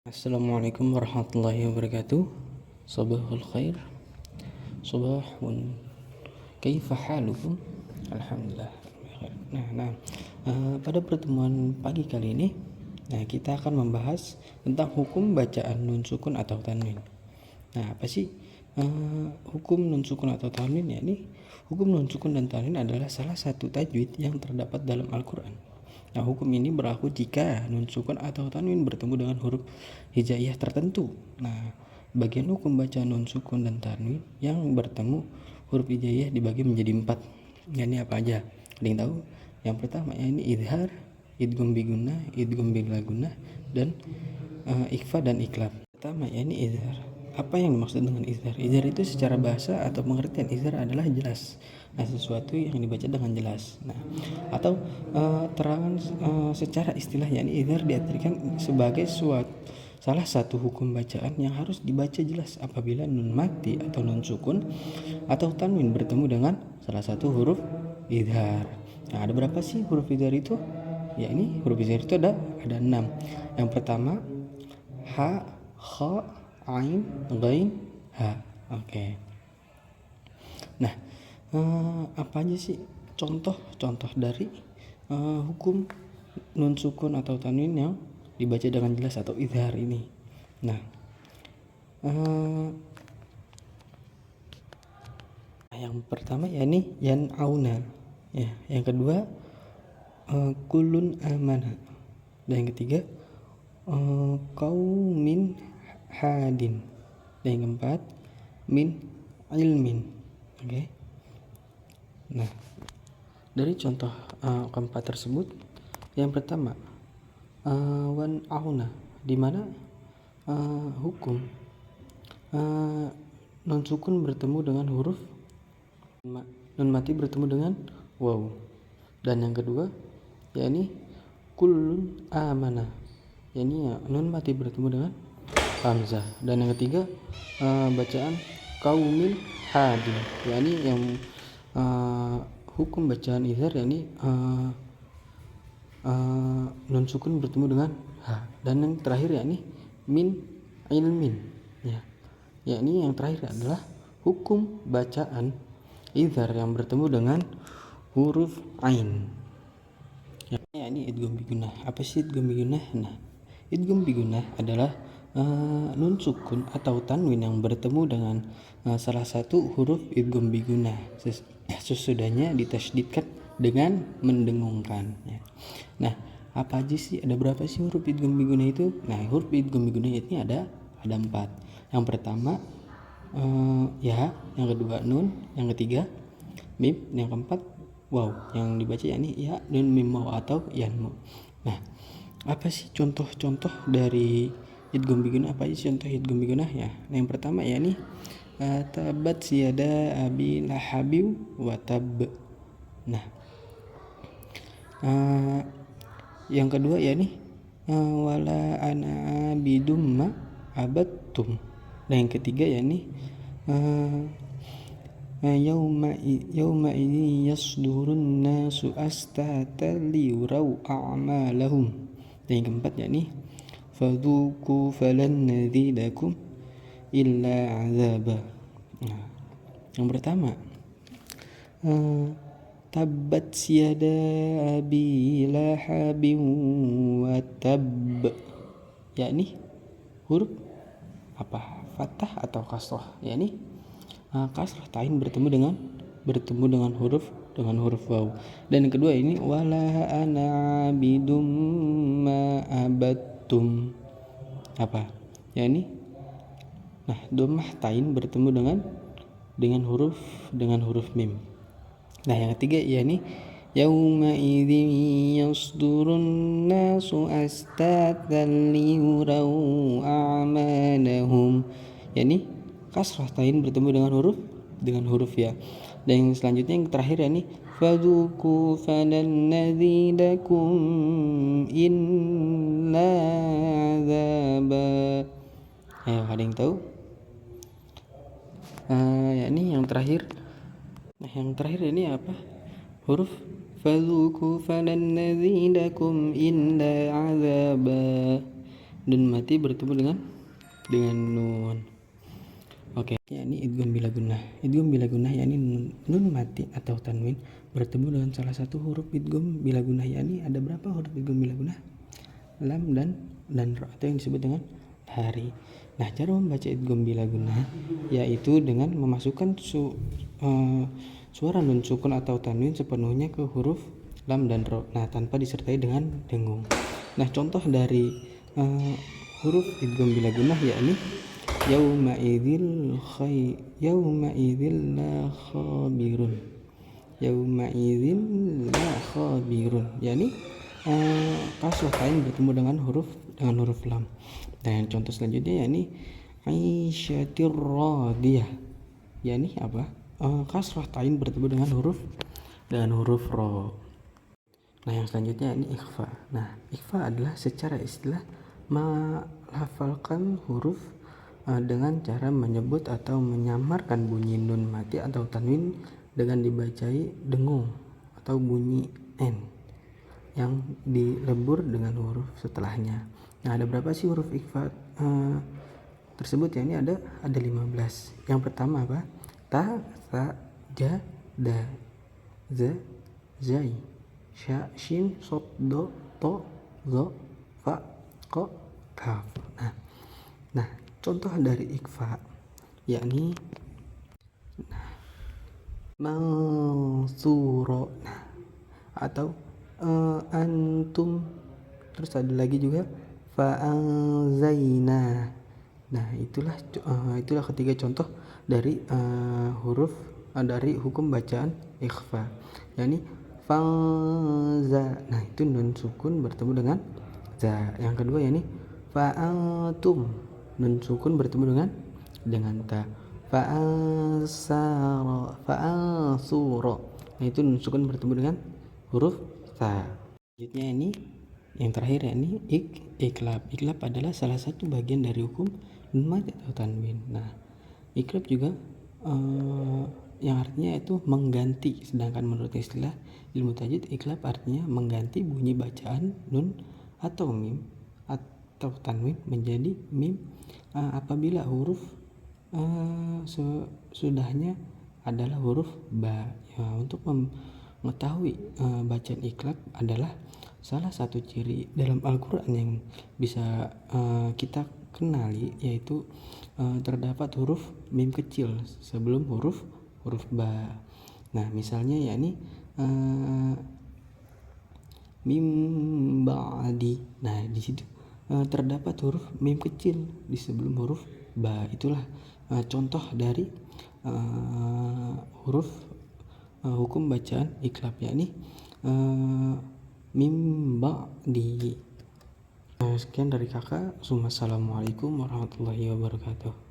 Assalamualaikum warahmatullahi wabarakatuh. Sabahul khair. Sabahun. Kaifa halukum? Alhamdulillah. Pada pertemuan pagi kali ini, kita akan membahas tentang hukum bacaan nun sukun atau tanwin. Apa sih hukum nun sukun atau tanwin? Hukum nun sukun dan tanwin adalah salah satu tajwid yang terdapat dalam Al-Quran. Hukum ini berlaku jika nun sukun atau tanwin bertemu dengan huruf hijaiyah tertentu. Bagian hukum baca nun sukun dan tanwin yang bertemu huruf hijaiyah dibagi menjadi 4. Ini apa aja? Ada yang tahu? Yang pertama ini idhar, idgham bigunnah, idgham bilaghunnah, dan ikhfa dan iklab. Pertama ini idhar. Apa yang dimaksud dengan izhar? Izhar itu secara bahasa atau pengertian izhar adalah jelas. Sesuatu yang dibaca dengan jelas. Atau terangan secara istilah, izhar diartikan sebagai salah satu hukum bacaan yang harus dibaca jelas apabila nun mati atau nun sukun atau tanwin bertemu dengan salah satu huruf izhar. Ada berapa sih huruf izhar itu? Huruf izhar itu ada 6. Yang pertama ha, kha, ain, ghain, ha. Oke. Apa aja sih contoh dari hukum nun sukun atau tanwin yang dibaca dengan jelas atau izhar ini? Yang pertama yan auna. Yang kedua kulun amana. Dan yang ketiga qaumin hadin. Dan yang keempat min ilmin. Oke. Dari contoh keempat tersebut, yang pertama wan auna, di mana hukum nun sukun bertemu dengan huruf nun mati bertemu dengan waw. Dan yang kedua kullun amana, nun mati bertemu dengan hamzah. Dan yang ketiga bacaan qaumil hadin, yang hukum bacaan izhar nun sukun bertemu dengan ha. Dan yang terakhir min ilmin, yang terakhir adalah hukum bacaan izhar yang bertemu dengan huruf ain. Idgham bigunnah. Apa sih idgham bigunnah? Idgham bigunnah adalah nun sukun atau tanwin yang bertemu dengan salah satu huruf idgham bigunnah sesudahnya ditasydidkan dengan mendengungkan. Apa aja sih? Ada berapa sih huruf idgham bigunnah itu? Huruf idgham bigunnah ini ada 4. Yang pertama ya, yang kedua nun, yang ketiga mim, yang keempat waw. Yang dibaca ya, nun, mim, waw atau yanmu. Apa sih contoh-contoh dari idgham bigunnah? Apa aja contoh idgham bigunnah? Yang pertama tabat siyada abi lahabi wa tab. Yang kedua wala ana abidum ma abattum. Dan yang ketiga yauma idzi yasdurun nasu astata liyurau a'malahum. Dan yang keempat fadzuku falan nadzidakum illa azaba. Yang pertama tabat siyada abi lahabin wa tab, huruf apa? Fathah atau kasrah? Kasrah tain bertemu dengan huruf waw. Dan yang kedua wala ana abidum ma abattum. Apa? Dhammah tain bertemu dengan huruf mim. Yang ketiga yauma idzin yasdurun nasu astatan liyurau a'malahum. Kasrah tain bertemu dengan huruf ya. Dan yang selanjutnya yang terakhir fadzuku falan nadzidakum illa azaba. Ada yang tahu? Yang terakhir. Yang terakhir apa? Huruf fadzuku falan nadzidakum illa azaba. nun mati bertemu dengan nun. Oke, yakni idgham bila gunnah. Idgham bila gunnah yakni nun mati atau tanwin bertemu dengan salah satu huruf idgham bila gunnah, yakni ada berapa huruf idgham bila gunnah? Lam dan ra, atau yang disebut dengan hari. Nah, cara membaca idgham bila gunnah yaitu dengan memasukkan suara nun sukun atau tanwin sepenuhnya ke huruf lam dan ra. Nah, tanpa disertai dengan dengung. Nah, contoh dari huruf idgham bila gunnah yakni yauma idzil la khabirun. Yauma idzil la khabirun, yakni kasrah tain bertemu dengan huruf lam. Dan contoh selanjutnya yakni aisyatir radiyah, yakni apa? Kasrah tain bertemu dengan huruf ra. Nah, yang selanjutnya ini ikhfa. Nah, ikhfa adalah secara istilah melafalkan huruf dengan cara menyebut atau menyamarkan bunyi nun mati atau tanwin dengan dibacai dengung atau bunyi n yang dilebur dengan huruf setelahnya. Nah, ada berapa sih huruf ikhfa tersebut? Ya, ini ada 15. Yang pertama apa? Ta, sa, ja, da, za, zai, sya, shin, sod, do, to, zo, fa, ko, kaf. Nah, contoh dari ikhfa yakni mansuro, atau antum. Terus ada lagi juga fa'anzaina. Nah, itulah ketiga contoh dari huruf dari hukum bacaan ikhfa, yakni fa'za. Nah, itu nun sukun bertemu dengan za. Yang kedua yakni fa'antum, nun sukun bertemu dengan ta. Fa'ansuro. Nah, itu nun sukun bertemu dengan huruf ta. Selanjutnya ini yang terakhir yakni iklab. Iklab adalah salah satu bagian dari hukum nun mati atau tanwin. Nah, iklab juga yang artinya itu mengganti, sedangkan menurut istilah ilmu tajwid iklab artinya mengganti bunyi bacaan nun atau mim atau tanwin menjadi mim apabila huruf sesudahnya adalah huruf ba. Ya, untuk mengetahui bacaan iklab adalah salah satu ciri dalam Al-Quran yang bisa kita kenali, yaitu terdapat huruf mim kecil sebelum huruf ba. Nah, misalnya yakni mim ba'di. Nah, di situ terdapat huruf mim kecil di sebelum huruf ba. Itulah contoh dari huruf hukum bacaan iklab, yakni mim ba'di. Sekian dari kakak. Assalamualaikum warahmatullahi wabarakatuh.